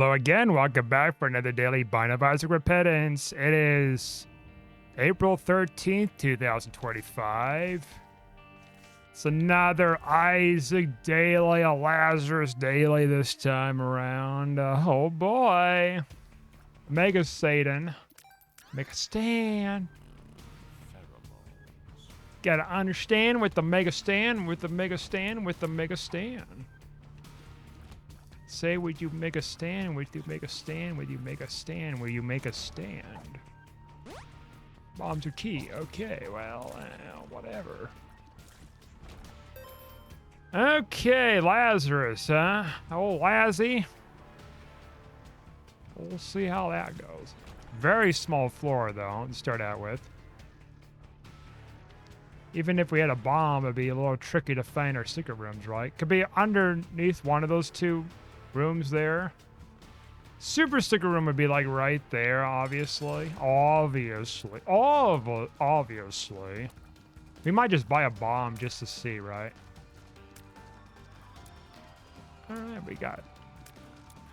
Hello again, welcome back for another daily Bind of Isaac Repentance. It is April 13th, 2025. It's another Isaac daily, a Lazarus daily this time around. Oh boy. Mega Satan. Make a stand. Gotta understand with the Mega Stand, with the Mega Stand, with the Mega Stand. Say, would you make a stand? Would you make a stand? Would you make a stand? Will you make a stand? Bombs are key. Okay, well, whatever. Okay, Lazarus, huh? Oh, Lazzy. We'll see how that goes. Very small floor, though, to start out with. Even if we had a bomb, it'd be a little tricky to find our secret rooms, right? Could be underneath one of those two rooms there. Super secret room would be like right there, obviously. Obviously. We might just buy a bomb just to see, right? Alright, we got it.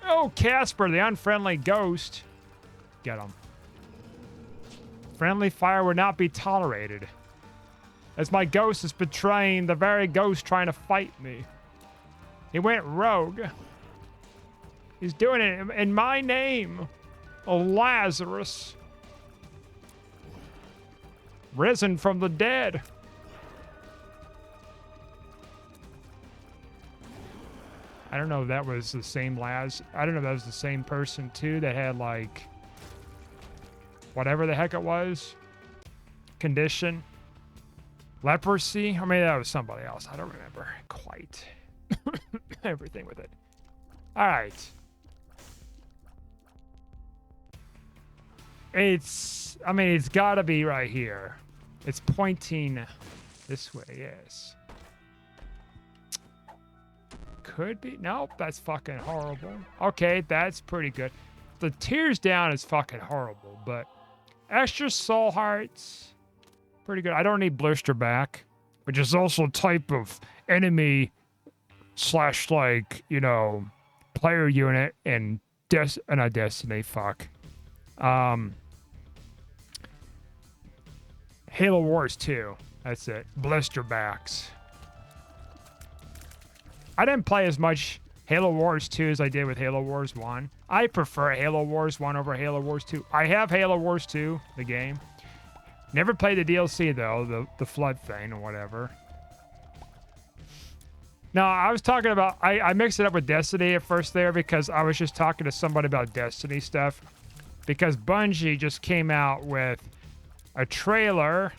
Oh, Casper, the unfriendly ghost. Get him. Friendly fire would not be tolerated, as my ghost is betraying the very ghost trying to fight me. He went rogue. He's doing it in my name. Oh, Lazarus. Risen from the dead. I don't know if that was the same I don't know if that was the same person too that had like whatever the heck it was. Condition. Leprosy? Or maybe that was somebody else. I don't remember quite everything with it. All right. It's got to be right here. It's pointing this way, yes. Could be. Nope, that's fucking horrible. Okay, that's pretty good. The tears down is fucking horrible, but extra soul hearts, pretty good. I don't need blister back, which is also a type of enemy slash like, you know, player unit in not Destiny, fuck. Halo Wars 2. That's it. Blister backs. I didn't play as much Halo Wars 2 as I did with Halo Wars 1. I prefer Halo Wars 1 over Halo Wars 2. I have Halo Wars 2, the game. Never played the DLC though, the flood thing or whatever. No, I was talking about, I mixed it up with Destiny at first there because I was just talking to somebody about Destiny stuff. Because Bungie just came out with a trailer,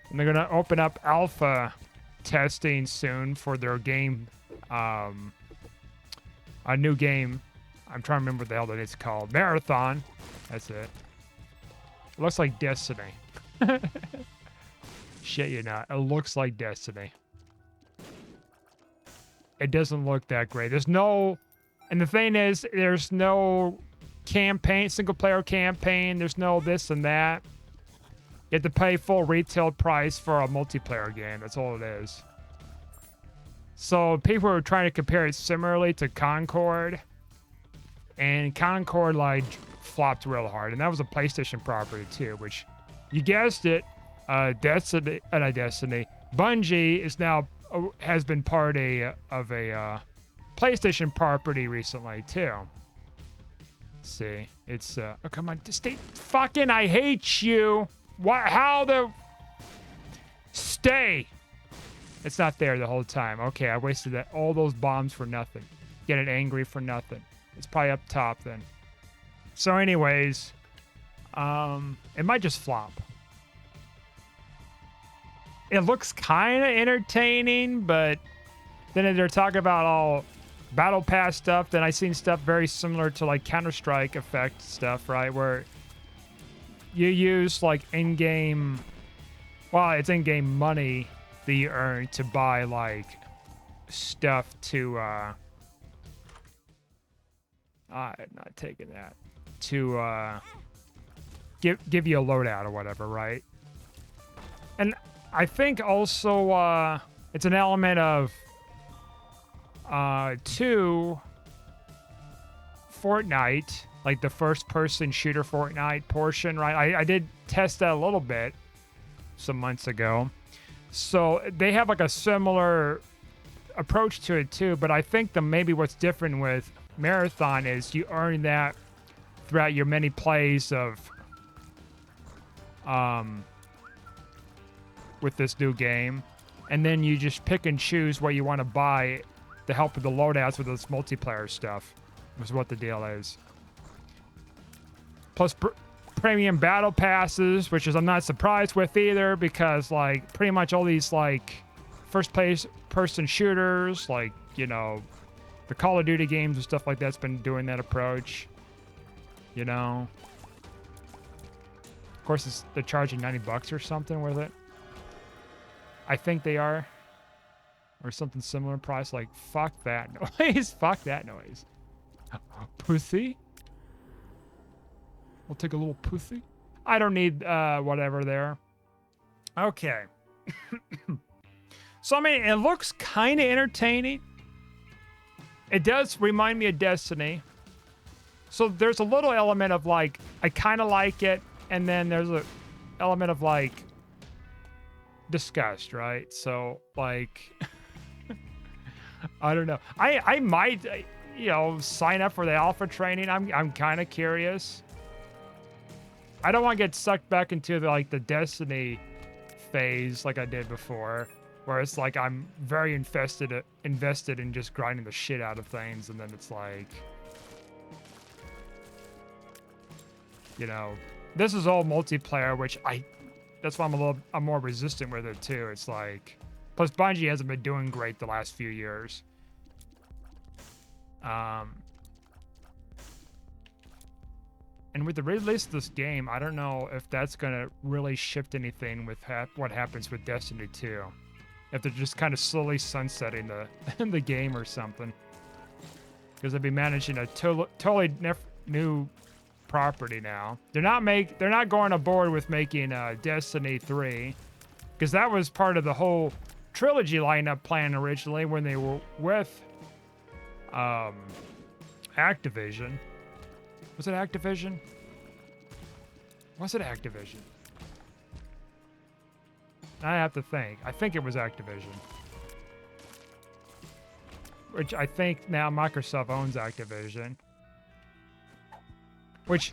and they're gonna open up alpha testing soon for their game, a new game. I'm trying to remember what the hell that it's called. Marathon. That's it. It looks like Destiny. Shit, you're not. It looks like Destiny. It doesn't look that great. There's no, and the thing is, there's no campaign, single player campaign. There's no this and that. You have to pay full retail price for a multiplayer game. That's all it is. So people are trying to compare it similarly to Concord, and Concord like flopped real hard, and that was a PlayStation property too. Which, you guessed it, Destiny. Bungie is now has been part of a PlayStation property recently too. Let's see, it's oh come on, stay fucking! I hate you. What? How the? Stay. It's not there the whole time. Okay, I wasted all those bombs for nothing. Getting angry for nothing. It's probably up top then. So anyways, it might just flop. It looks kind of entertaining, but then they're talking about all battle pass stuff. Then I seen stuff very similar to like Counter-Strike effect stuff, right? Where you use like in-game, well, it's in-game money that you earn to buy like stuff to I'm not taking that, to give you a loadout or whatever, right? And I think also it's an element of 2 Fortnite, like the first-person shooter Fortnite portion, right? I did test that a little bit some months ago. So they have like a similar approach to it too, but I think maybe what's different with Marathon is you earn that throughout your many plays of with this new game, and then you just pick and choose what you want to buy to help with the loadouts with this multiplayer stuff, is what the deal is. Plus premium battle passes, which is I'm not surprised with either, because like pretty much all these like first person shooters, like, you know, the Call of Duty games and stuff like that's been doing that approach, you know. Of course, they're charging $90 or something with it. I think they are, or something similar price. Like, fuck that noise. Fuck that noise. Pussy. We'll take a little pussy. I don't need whatever there. Okay. So, I mean, it looks kind of entertaining. It does remind me of Destiny. So there's a little element of like, I kind of like it. And then there's a element of like disgust, right? So like, I don't know. I might, you know, sign up for the alpha training. I'm kind of curious. I don't want to get sucked back into the Destiny phase like I did before, where it's like I'm very invested in just grinding the shit out of things, and then it's like, you know, this is all multiplayer, which that's why I'm more resistant with it too. It's like, plus Bungie hasn't been doing great the last few years. And with the release of this game, I don't know if that's gonna really shift anything with what happens with Destiny 2. If they're just kind of slowly sunsetting the game or something, because they'll be managing a totally new property now. They're not going aboard with making Destiny 3, because that was part of the whole trilogy lineup plan originally when they were with Activision. Was it Activision? Was it Activision? I have to think. I think it was Activision. Which I think now Microsoft owns Activision. Which,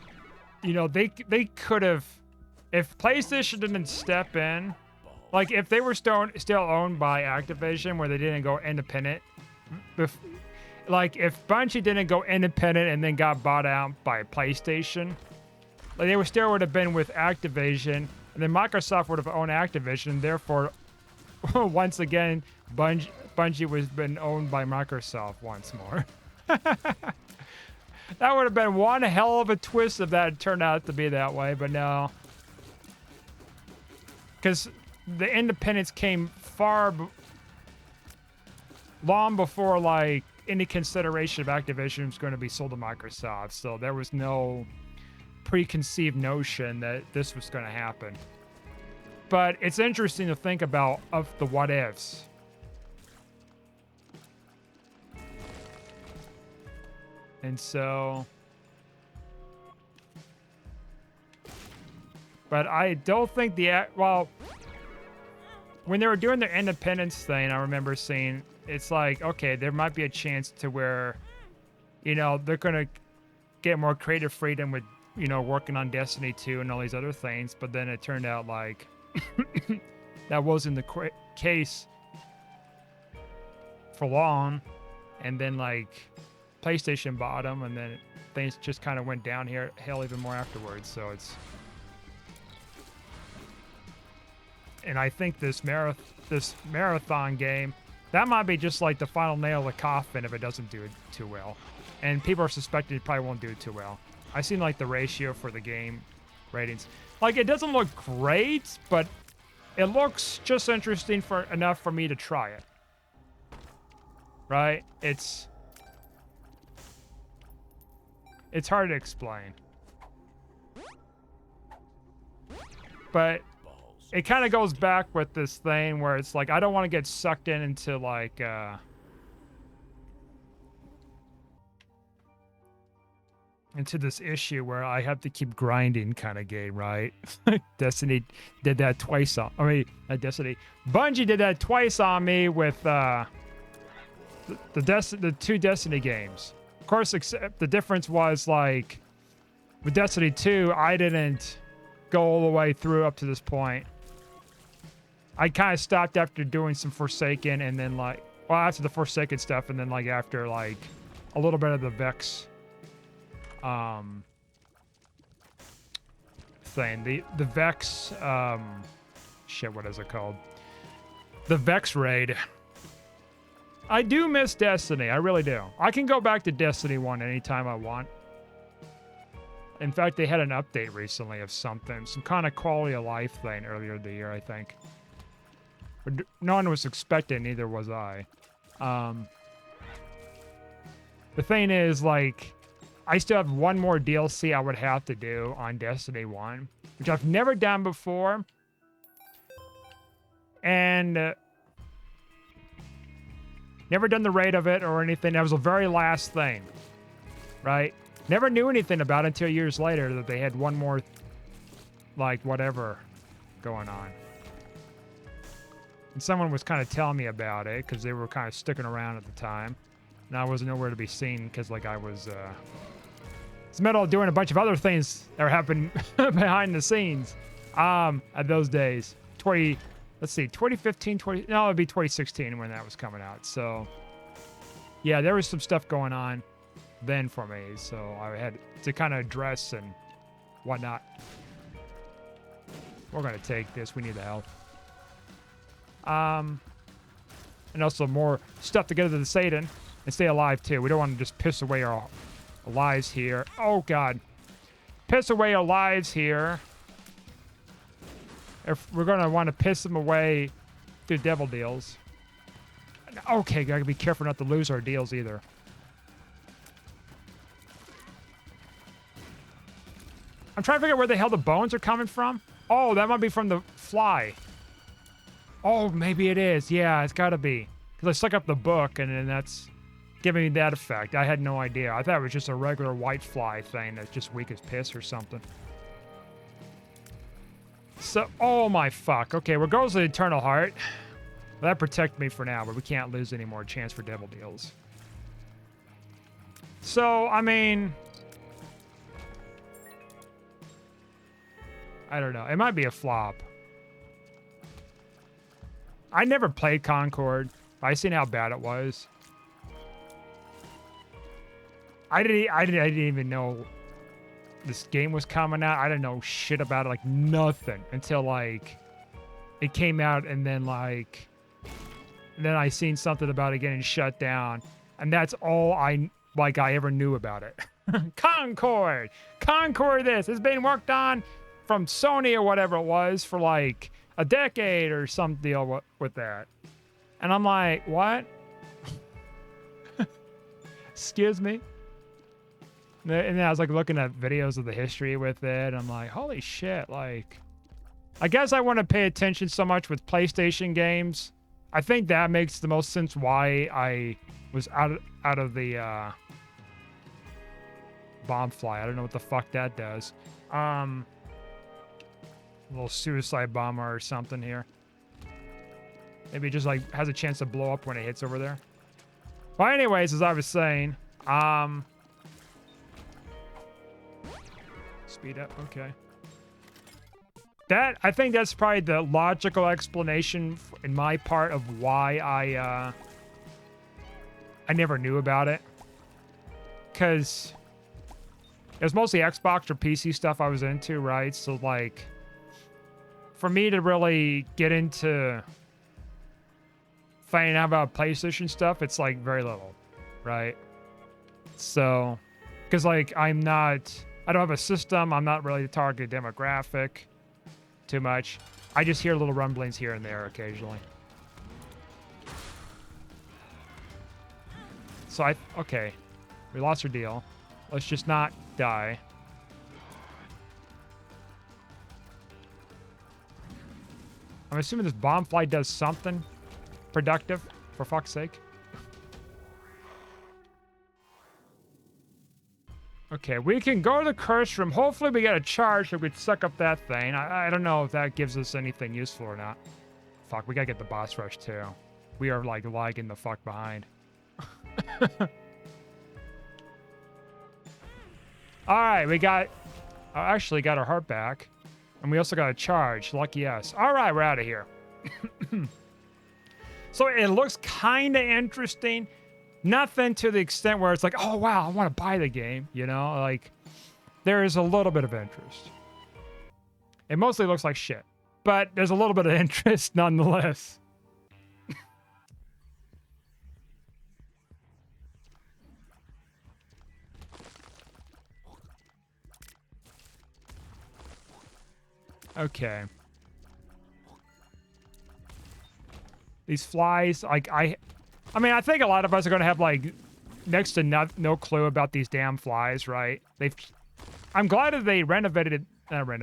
you know, they could have, if PlayStation didn't step in, like if they were still owned by Activision, where they didn't go independent, like if Bungie didn't go independent and then got bought out by PlayStation, like they would have been with Activision, and then Microsoft would have owned Activision, and therefore, once again, Bungie was been owned by Microsoft once more. That would have been one hell of a twist if that had turned out to be that way, but no. Because the independence came long before, like, any consideration of Activision was going to be sold to Microsoft, so there was no preconceived notion that this was going to happen. But it's interesting to think about of the what ifs. And so, but I don't think well, when they were doing their independence thing, I remember seeing, it's like, okay, there might be a chance to where, you know, they're going to get more creative freedom with, you know, working on Destiny 2 and all these other things. But then it turned out like that wasn't the case for long. And then like PlayStation bought them, and then things just kind of went down hell even more afterwards. So it's, and I think this marathon game, that might be just like the final nail of the coffin if it doesn't do it too well. And people are suspecting it probably won't do it too well. I've seen like the ratio for the game ratings. Like it doesn't look great, but it looks just interesting enough for me to try it. Right? It's hard to explain. But it kind of goes back with this thing where it's like, I don't want to get sucked into like, into this issue where I have to keep grinding kind of game, right? Destiny did that twice on, Destiny. Bungie did that twice on me with the two Destiny games. Of course, except the difference was like with Destiny 2, I didn't go all the way through up to this point. I kind of stopped after doing some Forsaken and then like, well, after the Forsaken stuff and then like after like a little bit of the Vex thing. The Vex shit, what is it called? The Vex raid. I do miss Destiny, I really do. I can go back to Destiny 1 anytime I want. In fact, they had an update recently of something, some kind of quality of life thing earlier in the year, I think. But no one was expecting, neither was I. The thing is, like, I still have one more DLC I would have to do on Destiny 1, which I've never done before. And never done the raid of it or anything. That was the very last thing, right? Never knew anything about it until years later that they had one more, like, whatever going on. And someone was kind of telling me about it because they were kind of sticking around at the time. And I wasn't nowhere to be seen because, like, I was in the middle of doing a bunch of other things that were happening behind the scenes at those days. 2015, no, it'd be 2016 when that was coming out. So, yeah, there was some stuff going on then for me. So I had to kind of address and whatnot. We're going to take this. We need the help. And also more stuff to get to the Satan and stay alive, too. We don't want to just piss away our lives here. Oh, God. Piss away our lives here. If we're going to want to piss them away through devil deals. Okay, gotta be careful not to lose our deals either. I'm trying to figure out where the hell the bones are coming from. Oh, that might be from the fly. Oh, maybe it is. Yeah, it's gotta be. Because I stuck up the book and then that's giving me that effect. I had no idea. I thought it was just a regular white fly thing that's just weak as piss or something. So, oh my fuck. Okay, where goes the Eternal Heart? Well, that protected me for now, but we can't lose any more chance for devil deals. So, I mean, I don't know. It might be a flop. I never played Concord. I seen how bad it was. I didn't even know this game was coming out. I didn't know shit about it, like nothing, until like it came out, and then I seen something about it getting shut down, and that's all I ever knew about it. Concord, this has been worked on from Sony or whatever it was for like a decade or some deal with that, and I'm like, what? Excuse me. And then I was like looking at videos of the history with it. And I'm like, holy shit. Like, I guess I want to pay attention so much with PlayStation games. I think that makes the most sense why I was out of the bomb fly. I don't know what the fuck that does. A little suicide bomber or something here. Maybe it just like has a chance to blow up when it hits over there. Well, anyways, as I was saying, speed up, okay. I think that's probably the logical explanation in my part of why I never knew about it. Because it was mostly Xbox or PC stuff I was into, right? So, like, for me to really get into finding out about PlayStation stuff, it's, like, very little, right? So, because, like, I don't have a system. I'm not really the target demographic too much. I just hear little rumblings here and there occasionally. So okay. We lost our deal. Let's just not die. I'm assuming this bomb flight does something productive, for fuck's sake. Okay, we can go to the curse room. Hopefully we get a charge so we could suck up that thing. I don't know if that gives us anything useful or not. Fuck, we gotta get the boss rush too. We are like lagging the fuck behind. Alright, we got... actually got our heart back. And we also got a charge. Lucky us. Alright, we're out of here. So it looks kind of interesting. Nothing to the extent where it's like, oh, wow, I want to buy the game. You know, like, there is a little bit of interest. It mostly looks like shit. But there's a little bit of interest nonetheless. Okay. These flies, like, I mean, I think a lot of us are going to have, like, next to no clue about these damn flies, right? I'm glad that they renovated. Let me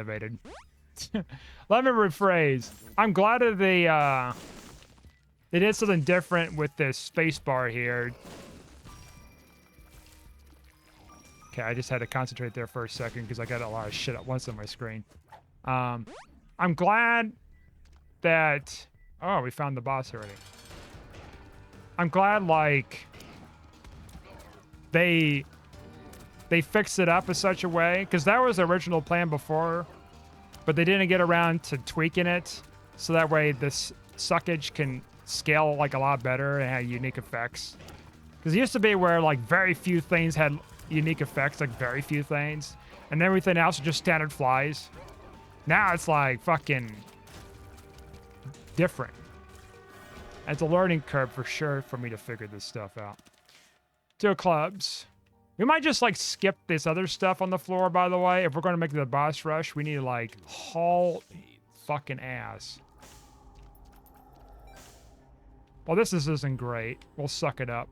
rephrase. I'm glad that they did something different with this space bar here. Okay, I just had to concentrate there for a second because I got a lot of shit at once on my screen. I'm glad that... Oh, we found the boss already. I'm glad, like, they fixed it up in such a way, because that was the original plan before, but they didn't get around to tweaking it, so that way this suckage can scale, like, a lot better and have unique effects. Because it used to be where, like, very few things had unique effects, like, very few things, and everything else was just standard flies. Now it's, like, fucking... different. It's a learning curve for sure for me to figure this stuff out. 2 clubs. We might just like skip this other stuff on the floor, by the way. If we're going to make the boss rush, we need to like haul fucking ass. Well, this isn't great. We'll suck it up.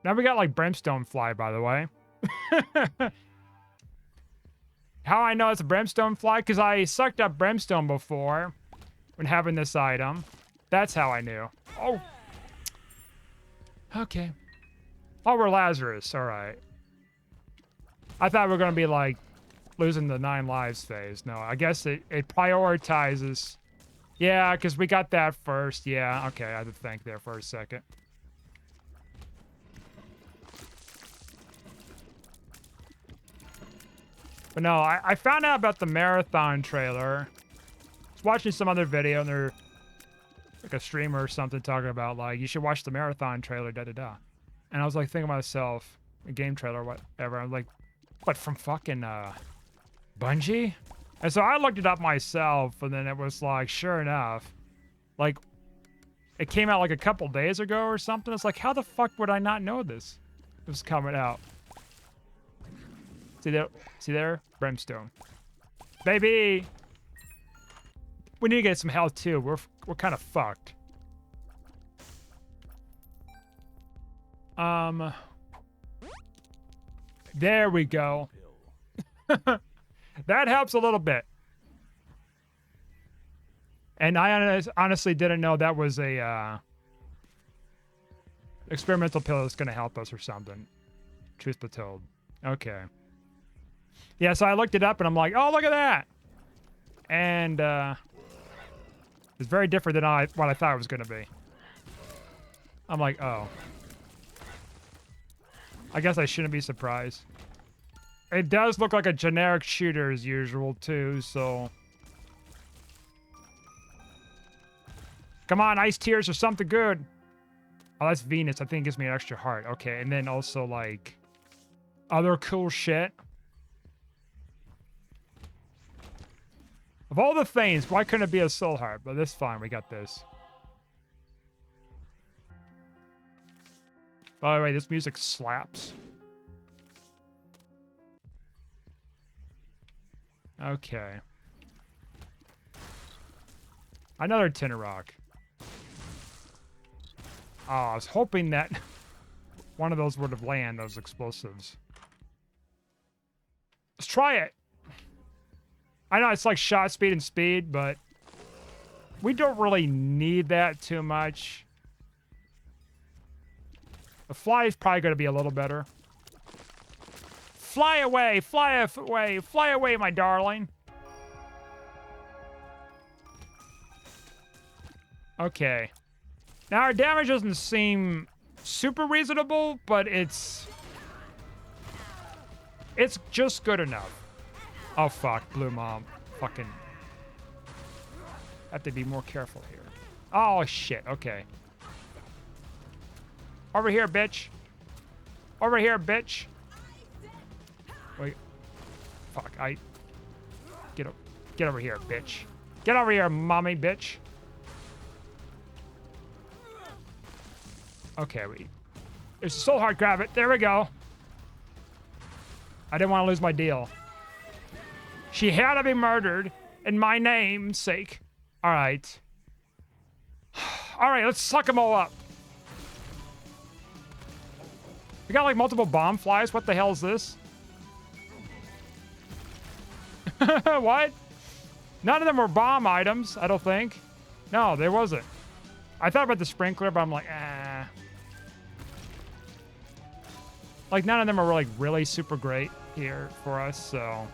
Now we got like brimstone fly, by the way. How I know it's a brimstone fly? Because I sucked up brimstone before when having this item. That's how I knew. Oh. Okay. Oh, we're Lazarus. All right. I thought we were going to be like losing the 9 lives phase. No, I guess it prioritizes. Yeah, because we got that first. Yeah, okay. I had to think there for a second. But no, I found out about the marathon trailer. I was watching some other video and they're like a streamer or something talking about like, you should watch the marathon trailer, da-da-da. And I was like thinking to myself, a game trailer, whatever. I'm like, what, from fucking Bungie? And so I looked it up myself, and then it was like, sure enough, like, it came out like a couple days ago or something. It's like, how the fuck would I not know this? It was coming out. See there? See there? Brimstone. Baby! We need to get some health too. We're kind of fucked. There we go. That helps a little bit. And I honestly didn't know that was a experimental pill that's going to help us or something. Truth be told. Okay. Yeah, so I looked it up and I'm like, oh, look at that. And it's very different than what I thought it was going to be. I'm like, oh. I guess I shouldn't be surprised. It does look like a generic shooter as usual, too, so... Come on, ice tears or something good. Oh, that's Venus. I think it gives me an extra heart. Okay, and then also, like... other cool shit. Of all the things, why couldn't it be a soul heart? But that's fine, we got this. By the way, this music slaps. Okay. Another tin of rock. Oh, I was hoping that one of those would have landed, those explosives. Let's try it. I know it's like shot speed and speed, but we don't really need that too much. The fly is probably going to be a little better. Fly away, fly away, fly away, my darling. Okay. Now our damage doesn't seem super reasonable, but it's just good enough. Oh fuck, Blue Mom. Fucking have to be more careful here. Oh shit, okay. Over here, bitch. Over here, bitch. Wait. Fuck, get over here, bitch. Get over here, mommy, bitch. Okay, there's a soul heart, grab it. There we go. I didn't want to lose my deal. She had to be murdered in my name's sake. All right. All right, let's suck them all up. We got like multiple bomb flies. What the hell is this? What? None of them were bomb items, I don't think. No, there wasn't. I thought about the sprinkler, but I'm like, ah. Like, none of them are like really super great here for us, so.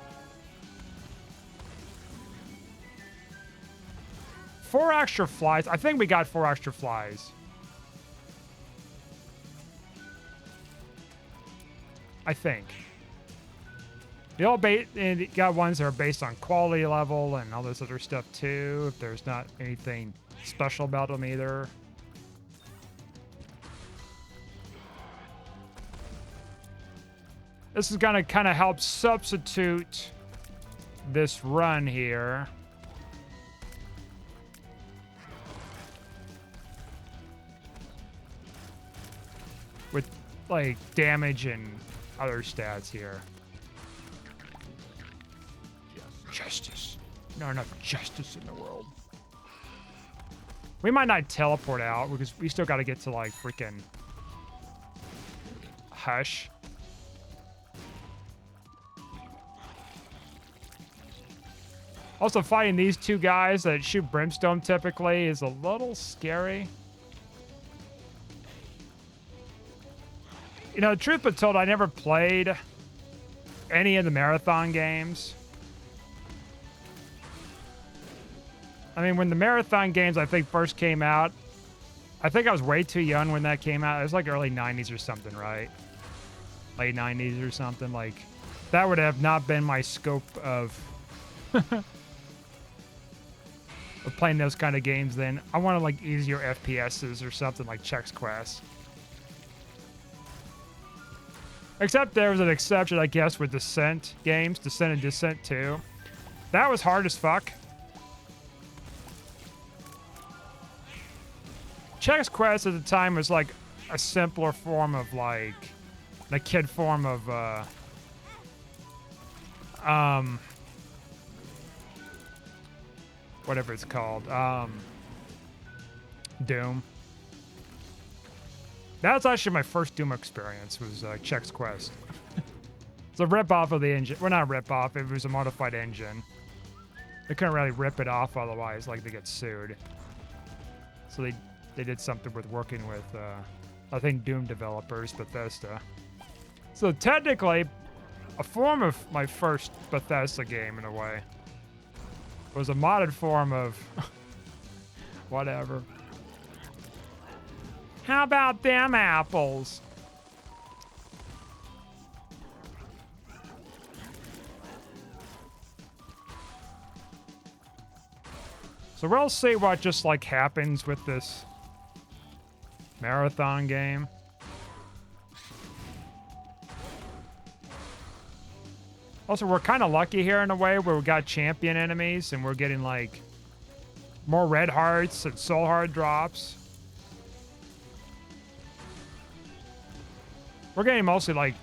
4 extra flies. I think we got 4 extra flies. I think. They all got ones that are based on quality level and all this other stuff too. If there's not anything special about them either. This is gonna kind of help substitute this run here. With like damage and other stats here. Justice. Not enough justice in the world. We might not teleport out because we still got to get to like freaking Hush. Also, fighting these two guys that shoot brimstone typically is a little scary. You know, truth be told, I never played any of the marathon games. I mean, when the marathon games, I think, first came out, I think I was way too young when that came out. It was like early 90s or something, right? Late 90s or something. Like, that would have not been my scope of, of playing those kind of games then. I wanted, like, easier FPSs or something like Chex Quest. Except there was an exception, I guess, with Descent games. Descent and Descent 2. That was hard as fuck. Chex Quest at the time was like a simpler form of like a kid form of whatever it's called. Doom. That was actually my first Doom experience, was Chex Quest. It's a rip-off of the engine. Well, not a rip-off, it was a modified engine. They couldn't really rip it off otherwise, like they get sued. So they did something with working with, I think, Doom developers, Bethesda. So technically, a form of my first Bethesda game, in a way, was a modded form of whatever. How about them apples? So we'll see what just like happens with this marathon game. Also, we're kind of lucky here in a way where we got champion enemies and we're getting like more red hearts and soul heart drops. We're getting mostly like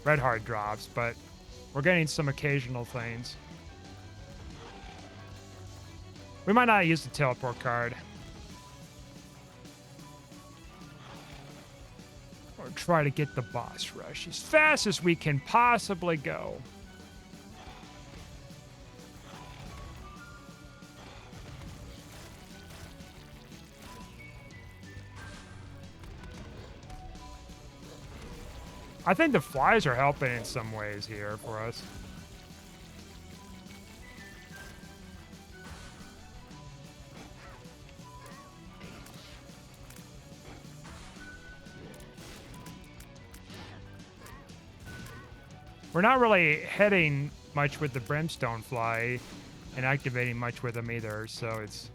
red heart drops, but we're getting some occasional things. We might not use the teleport card. Or try to get the boss rush as fast as we can possibly go. I think the flies are helping in some ways here for us. We're not really hitting much with the brimstone fly and activating much with them either, so it's...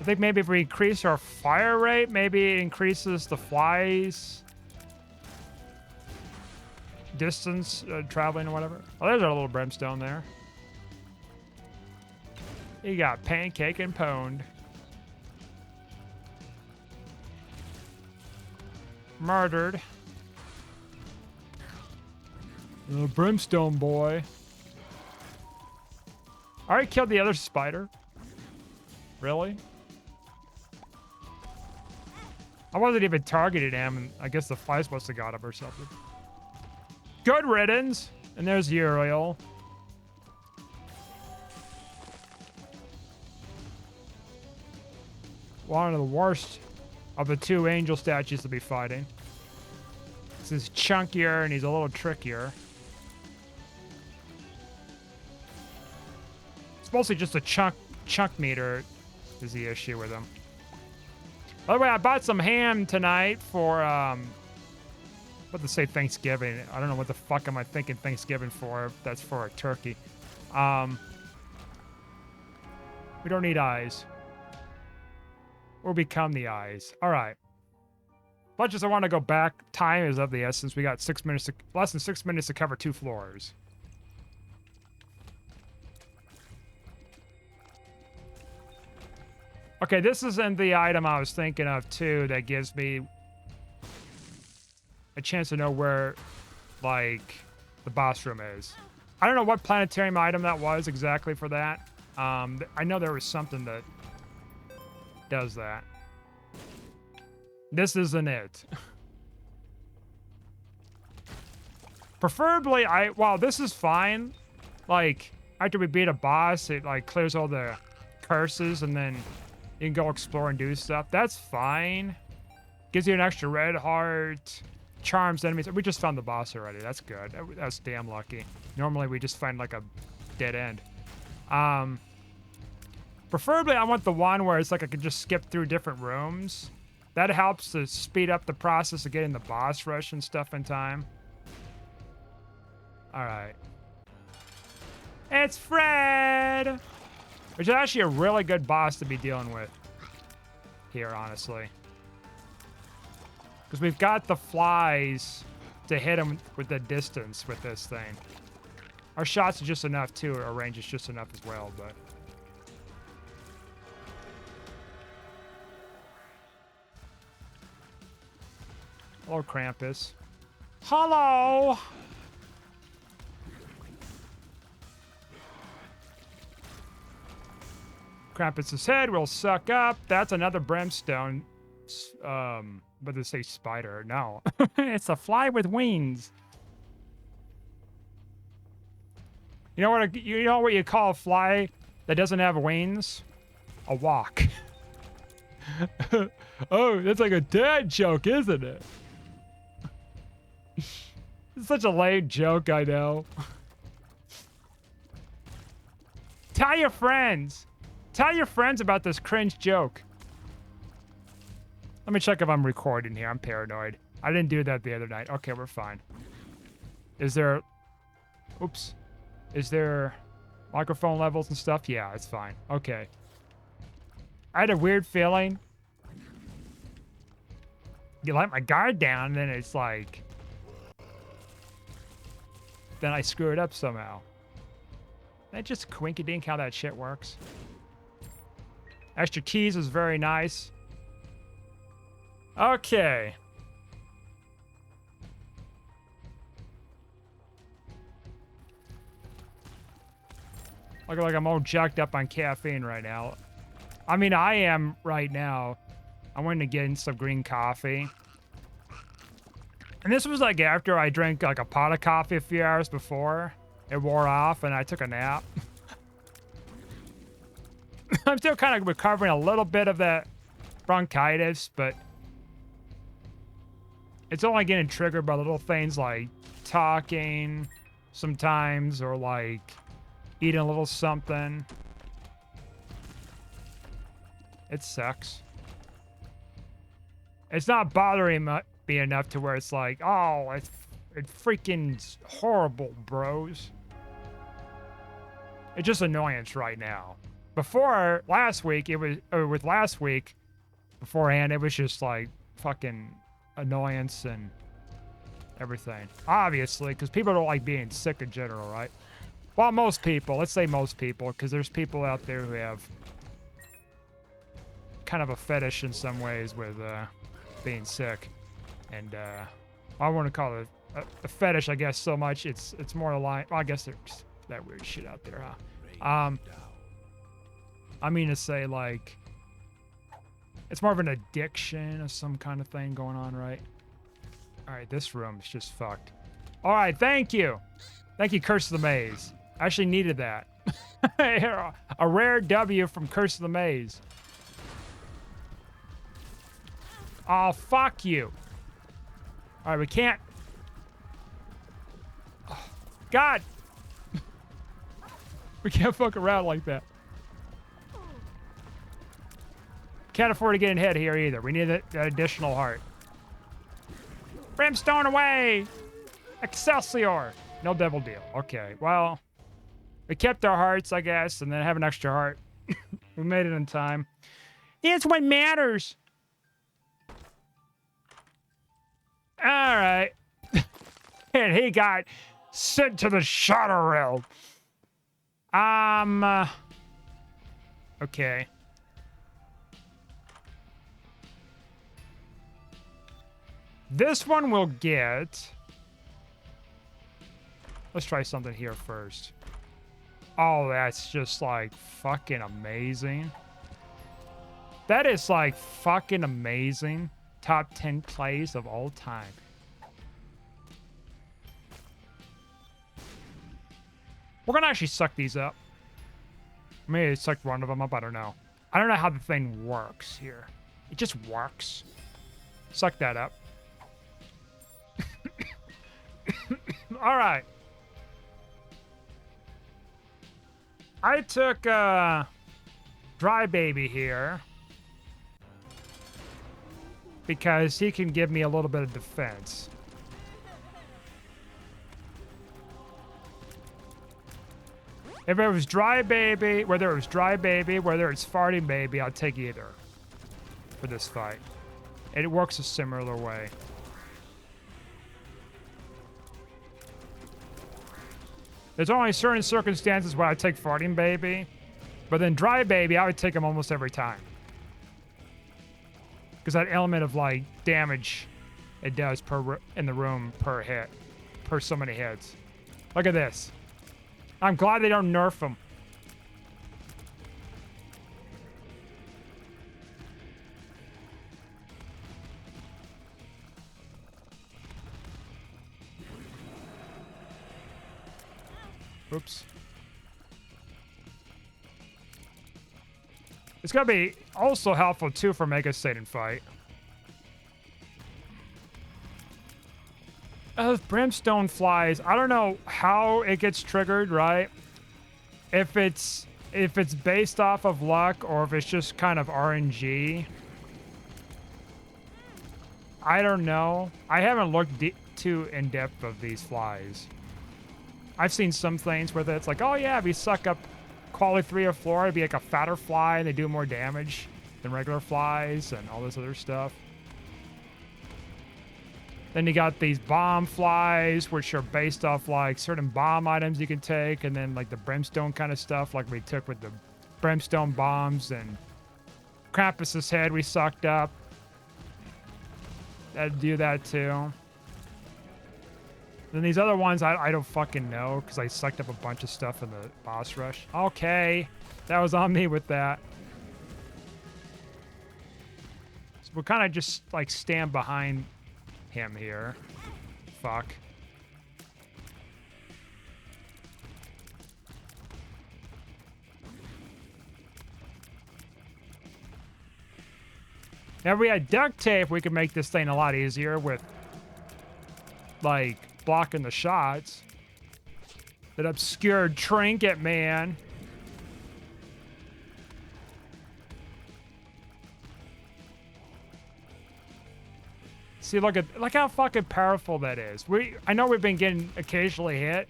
I think maybe if we increase our fire rate, maybe it increases the flies distance traveling or whatever. Oh, there's our little brimstone there. You got pancake and pwned. Murdered. The brimstone boy. I already killed the other spider. Really? I wasn't even targeting him, and I guess the flies must have got him or something. Good riddance. And there's Uriel. One of the worst of the two angel statues to be fighting. This is chunkier and he's a little trickier. It's mostly just a chunk meter is the issue with him. By the way, I bought some ham tonight for what to say, Thanksgiving. I don't know what the fuck am I thinking Thanksgiving for, if that's for a turkey. We don't need eyes. We'll become the eyes. All right. Much as I want to go back, time is of the essence. We got 6 minutes, less than 6 minutes to cover 2 floors. Okay, this isn't the item I was thinking of, too, that gives me a chance to know where, like, the boss room is. I don't know what planetarium item that was exactly for that. I know there was something that does that. This isn't it. Preferably, well, this is fine. Like, after we beat a boss, it, like, clears all the curses, and then you can go explore and do stuff. That's fine. Gives you an extra red heart. Charms enemies. We just found the boss already. That's good. That's damn lucky. Normally, we just find, like, a dead end. Preferably, I want the one where it's like I can just skip through different rooms. That helps to speed up the process of getting the boss rush and stuff in time. All right. It's Fred! Which is actually a really good boss to be dealing with here, honestly. Because we've got the flies to hit him with the distance with this thing. Our shots are just enough, too. Our range is just enough as well, but... Hello, Krampus. Hello! Krampus's head will suck up. That's another brimstone. But they say spider. No. It's a fly with wings. You know what you call a fly that doesn't have wings? A walk. Oh, that's like a dad joke, isn't it? It's such a lame joke, I know. Tell your friends. Tell your friends about this cringe joke. Let me check if I'm recording here. I'm paranoid. I didn't do that the other night. Okay, we're fine. Is there... Oops. Is there microphone levels and stuff? Yeah, it's fine. Okay. I had a weird feeling. You let my guard down, and then it's like... Then I screw it up somehow. That just quinky-dink how that shit works. Extra keys is very nice. Okay. Look like I'm all jacked up on caffeine right now. I mean, I am right now. I went to get some green coffee. And this was like after I drank like a pot of coffee a few hours before. It wore off and I took a nap. I'm still kind of recovering a little bit of that bronchitis, but It's only getting triggered by little things like talking sometimes, or like eating a little something. It sucks. It's not bothering me enough to where it's like, oh, it's freaking horrible, bros. It's just annoyance right now. Before last week, with last week beforehand, it was just like fucking annoyance and everything. Obviously, because people don't like being sick in general, right? Well, most people. Let's say most people, because there's people out there who have kind of a fetish in some ways with being sick. And I want to call it a fetish, I guess, so much. It's more like, well, I guess there's that weird shit out there, huh? I mean to say, like, it's more of an addiction of some kind of thing going on, right? All right, this room is just fucked. All right, thank you. Thank you, Curse of the Maze. I actually needed that. A rare W from Curse of the Maze. Oh, fuck you. All right, we can't. Oh, God. We can't fuck around like that. Can't afford to get in head here either. We need that additional heart. Brimstone away! Excelsior! No devil deal. Okay, well, we kept our hearts, I guess, and then have an extra heart. We made it in time. It's what matters. All right. And he got sent to the Shadow Realm. Okay. This one will get... Let's try something here first. Oh, that's just like fucking amazing. That is like fucking amazing. Top 10 plays of all time. We're gonna actually suck these up. Maybe I sucked one of them up, I don't know. I don't know how the thing works here. It just works. Suck that up. All right. I took Dry Baby here because he can give me a little bit of defense. If it was Dry Baby, whether it's Farting Baby, I'll take either for this fight. And it works a similar way. There's only certain circumstances where I take Farting Baby, but then Dry Baby, I would take him almost every time. Because that element of, like, damage it does in the room per hit, per so many hits. Look at this. I'm glad they don't nerf him. Oops. It's gonna be also helpful too for Mega Satan fight. Brimstone flies. I don't know how it gets triggered, right? If it's based off of luck or if it's just kind of RNG. I don't know. I haven't looked too in depth of these flies. I've seen some things where it's like, oh yeah, if you suck up quality 3 or 4, it'd be like a fatter fly and they do more damage than regular flies and all this other stuff. Then you got these bomb flies, which are based off like certain bomb items you can take, and then like the brimstone kind of stuff, like we took with the brimstone bombs and Krampus's head we sucked up. That'd do that too. Then these other ones, I don't fucking know, because I sucked up a bunch of stuff in the boss rush. Okay, that was on me with that. So we'll kind of just, like, stand behind him here. Fuck. Now, if we had duct tape, we could make this thing a lot easier with like, blocking the shots. That obscure trinket, man. See, look how fucking powerful that is. I know we've been getting occasionally hit,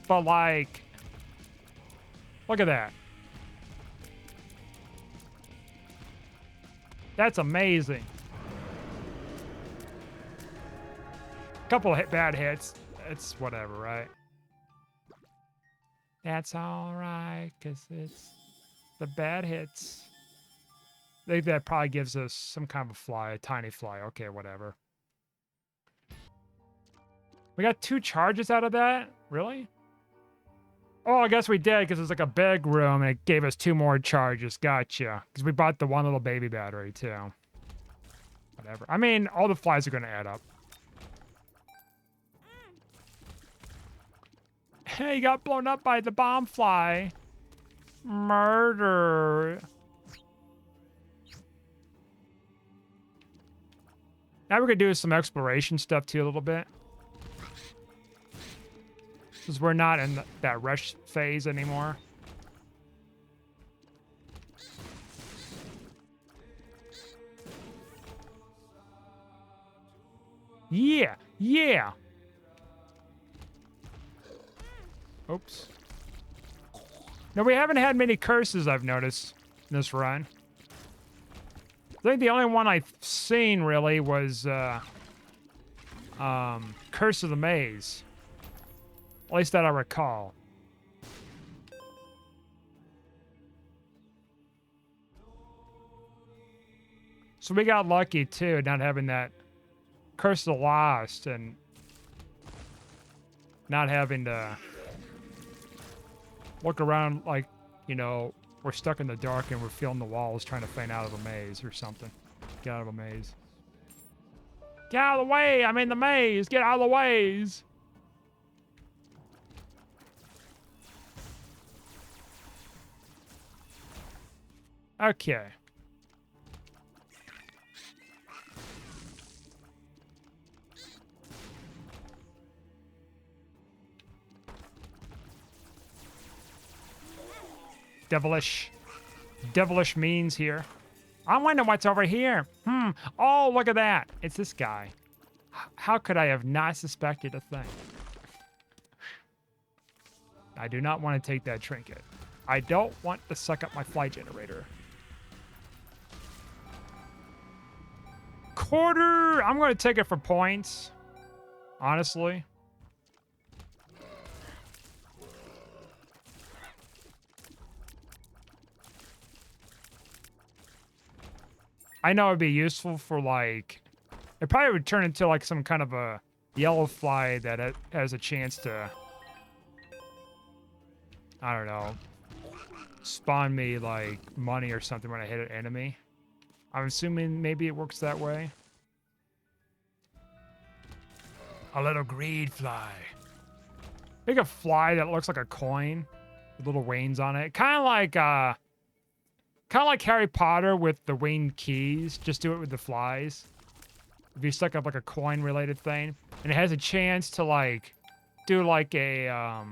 but like, look at that. That's amazing. Couple bad hits. It's whatever, right? That's all right, because it's the bad hits. I think that probably gives us some kind of a fly, a tiny fly. Okay, whatever. We got 2 charges out of that? Really? Oh, I guess we did, because it's like a big room, and it gave us 2 more charges. Gotcha. Because we bought the one little baby battery, too. Whatever. I mean, all the flies are going to add up. Hey, you got blown up by the bomb fly. Murder. Now we're going to do some exploration stuff, too, a little bit. Because we're not in that rush phase anymore. Yeah, yeah. Oops. No, we haven't had many curses, I've noticed, in this run. I think the only one I've seen, really, was Curse of the Maze. At least that I recall. So we got lucky, too, not having that Curse of the Lost and not having to look around like, you know, we're stuck in the dark and we're feeling the walls trying to feint out of a maze or something. Get out of a maze. Get out of the way! I'm in the maze! Get out of the ways! Okay. Devilish means here. I wonder what's over here. Oh, look at that. It's this guy. How could I have not suspected a thing? I do not want to take that trinket. I don't want to suck up my fly generator. Quarter! I'm going to take it for points. Honestly. I know it'd be useful for, like... It probably would turn into, like, some kind of a yellow fly that has a chance to... I don't know. Spawn me, like, money or something when I hit an enemy. I'm assuming maybe it works that way. A little greed fly. Make a fly that looks like a coin with little veins on it. Kind of like Harry Potter with the winged keys. Just do it with the flies. If you stuck up like a coin related thing, and it has a chance to like do like a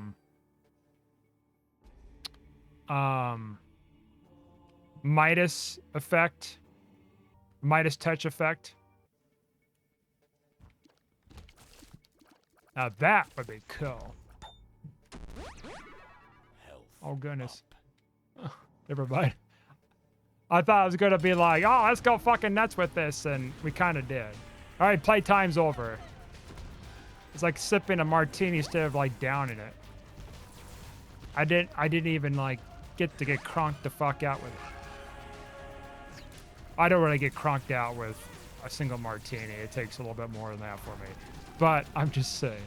Midas effect, Midas touch effect. Now that would be cool. Oh goodness. Never mind. I thought I was gonna be like, oh, let's go fucking nuts with this, and we kind of did. All right, playtime's over. It's like sipping a martini instead of like downing it. I didn't even like get cronked the fuck out with it. I don't really get cronked out with a single martini. It takes a little bit more than that for me. But I'm just saying.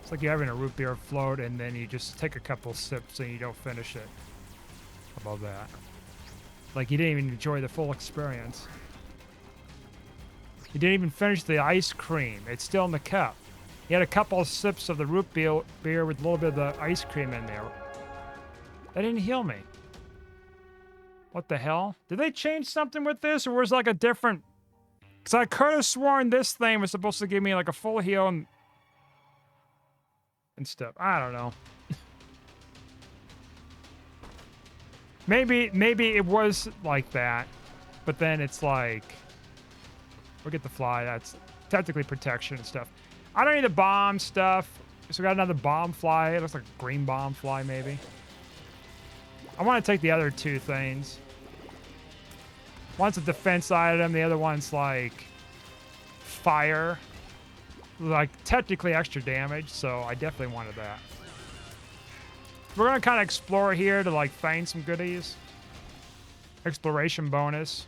It's like you're having a root beer float and then you just take a couple sips and you don't finish it. How about that? Like you didn't even enjoy the full experience. You didn't even finish the ice cream. It's still in the cup. He had a couple of sips of the root beer with a little bit of the ice cream in there. That didn't heal me. What the hell? Did they change something with this, or was it like a different... Because I could have sworn this thing was supposed to give me like a full heal and stuff. I don't know. Maybe it was like that, but then it's like... Look at the fly. That's technically protection and stuff. I don't need the bomb stuff. So we got another bomb fly. It looks like a green bomb fly, maybe. I want to take the other two things. One's a defense item. The other one's like fire. Like technically extra damage. So I definitely wanted that. We're going to kind of explore here to like find some goodies. Exploration bonus.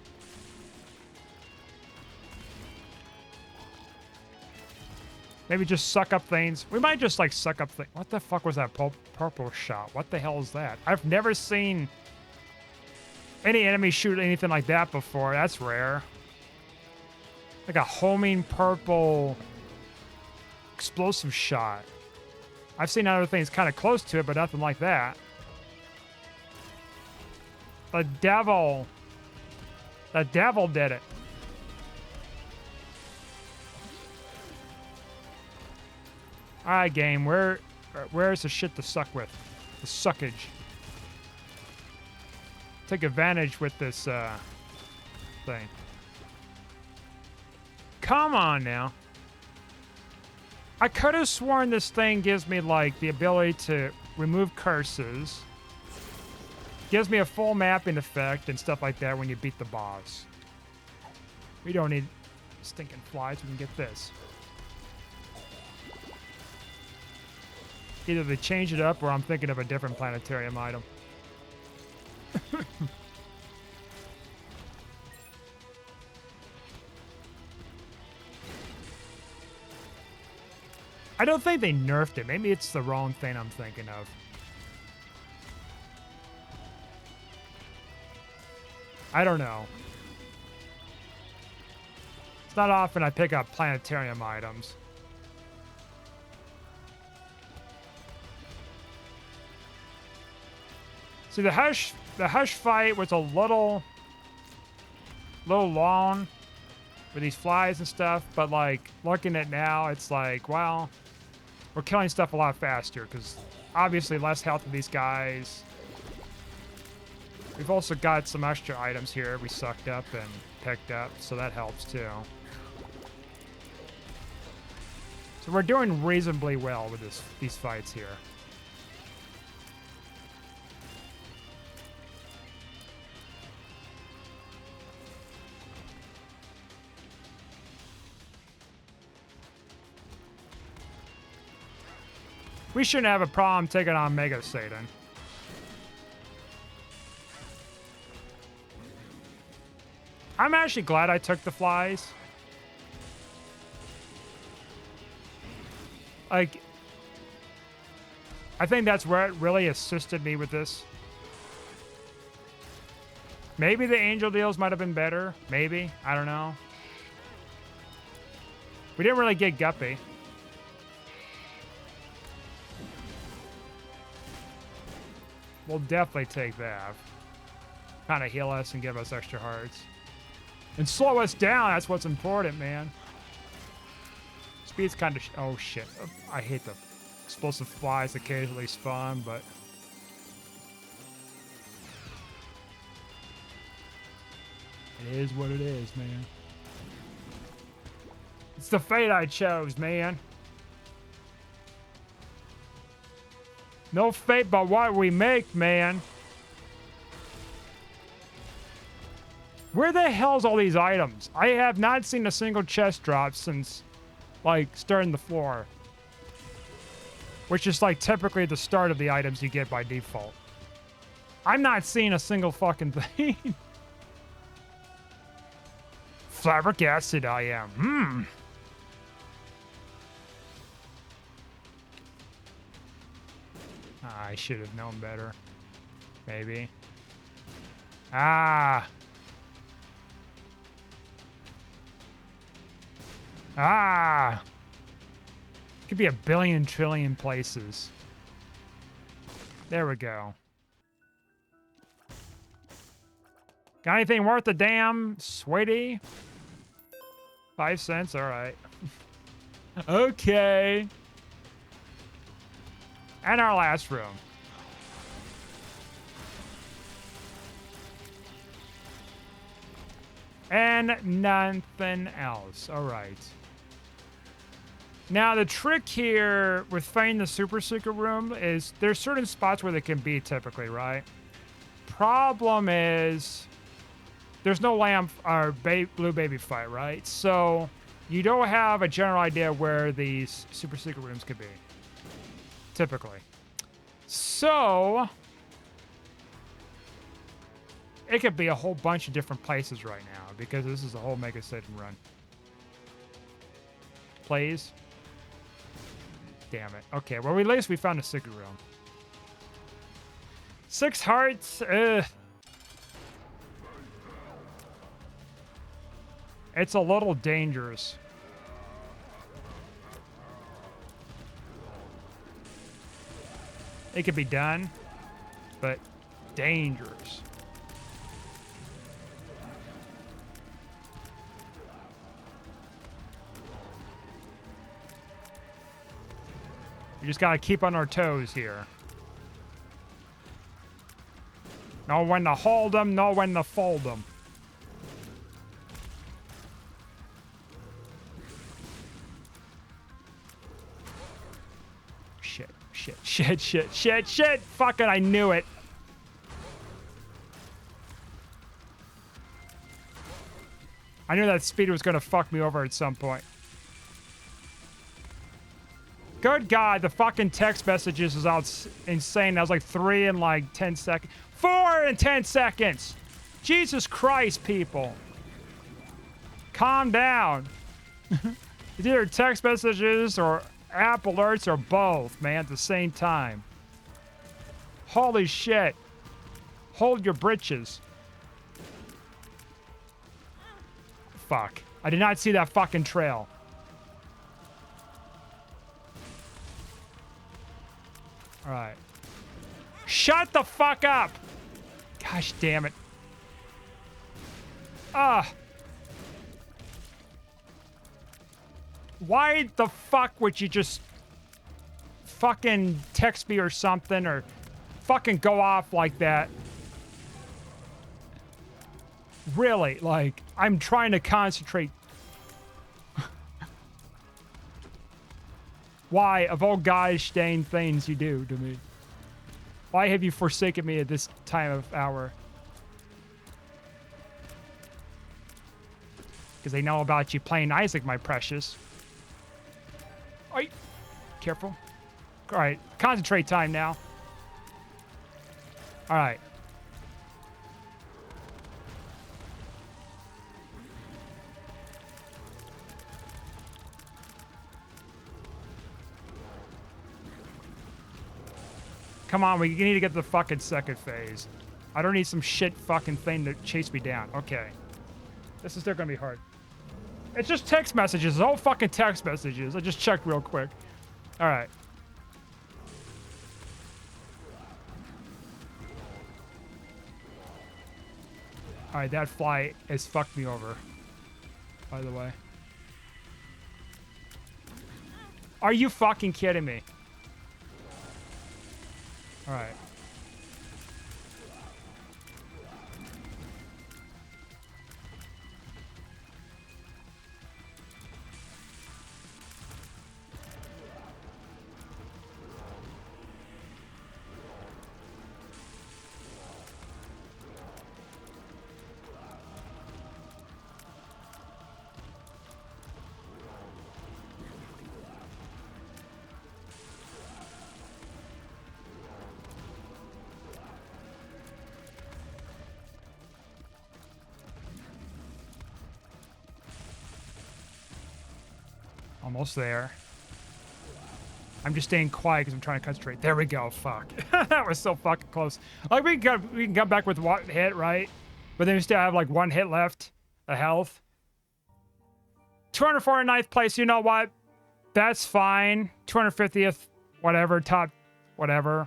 Maybe just suck up things. We might just like suck up things. What the fuck was that purple shot? What the hell is that? I've never seen any enemy shoot anything like that before. That's rare. Like a homing purple explosive shot. I've seen other things kind of close to it, but nothing like that. The devil. The devil did it. All right, game. Where's the shit to suck with? The suckage. Take advantage with this thing. Come on now. I could have sworn this thing gives me like the ability to remove curses. Gives me a full mapping effect and stuff like that when you beat the boss. We don't need stinking flies. We can get this. Either they change it up or I'm thinking of a different planetarium item. I don't think they nerfed it. Maybe it's the wrong thing I'm thinking of. I don't know. It's not often I pick up planetarium items. See, the hush fight was a little long with these flies and stuff, but like looking at now, it's like, well, we're killing stuff a lot faster because obviously less health of these guys. We've also got some extra items here we sucked up and picked up, so that helps too. So we're doing reasonably well with these fights here. We shouldn't have a problem taking on Mega Satan. I'm actually glad I took the flies. Like, I think that's where it really assisted me with this. Maybe the angel deals might have been better. Maybe. I don't know. We didn't really get Guppy. We'll definitely take that. Kind of heal us and give us extra hearts. And slow us down. That's what's important, man. Speed's kind of... oh, shit. I hate the explosive flies occasionally spawn, but... it is what it is, man. It's the fate I chose, man. No fate but what we make, man. Where the hell's all these items? I have not seen a single chest drop since, like, starting the floor. Which is, like, typically the start of the items you get by default. I'm not seeing a single fucking thing. Flabbergasted I am. I should have known better. Maybe. Ah! Could be a billion trillion places. There we go. Got anything worth a damn, sweetie? 5 cents, all right. Okay. And our last room. And nothing else. All right. Now, the trick here with finding the super secret room is there's certain spots where they can be typically, right? Problem is there's no lamb or blue baby fight, right? So you don't have a general idea where these super secret rooms could be, typically. So it could be a whole bunch of different places right now because this is a whole Mega Satan run. Plays. Damn it. Okay, well, at least we found a secret room. 6 hearts. Ugh. It's a little dangerous. It could be done, but dangerous. We just gotta keep on our toes here. Know when to hold them, know when to fold them. Shit. Fuck it, I knew it. I knew that speeder was gonna fuck me over at some point. Good God, the fucking text messages is out insane. That was like 3 in like 10 seconds. 4 in 10 seconds! Jesus Christ, people. Calm down. It's either text messages or app alerts or both, man, at the same time. Holy shit. Hold your britches. Fuck. I did not see that fucking trail. Alright. Shut the fuck up! Gosh damn it. Why the fuck would you just fucking text me or something or fucking go off like that? Really, like, I'm trying to concentrate. Why, of all gosh dang things you do to me? Why have you forsaken me at this time of hour? Because they know about you playing Isaac, my precious. Oi. Careful. All right, concentrate time now. All right. Come on, we need to get to the fucking second phase. I don't need some shit fucking thing to chase me down. Okay. This is still gonna be hard. It's just text messages. It's all fucking text messages. I just checked real quick. All right. All right, that fly has fucked me over, by the way. Are you fucking kidding me? All right. Almost there. I'm just staying quiet because I'm trying to concentrate. There we go. Fuck. That was so fucking close. Like, we can come back with one hit, right? But then we still have, like, 1 hit left. A health. 249th place. You know what? That's fine. 250th, whatever, top, whatever.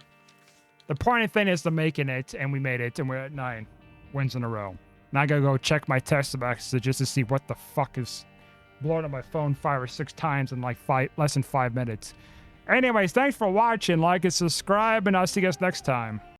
The important thing is to making it, and we made it, and we're at 9 wins in a row. Now I gotta go check my text messages just to see what the fuck is blowing up my phone 5 or 6 times in like less than 5 minutes. Anyways, thanks for watching. Like and subscribe, and I'll see you guys next time.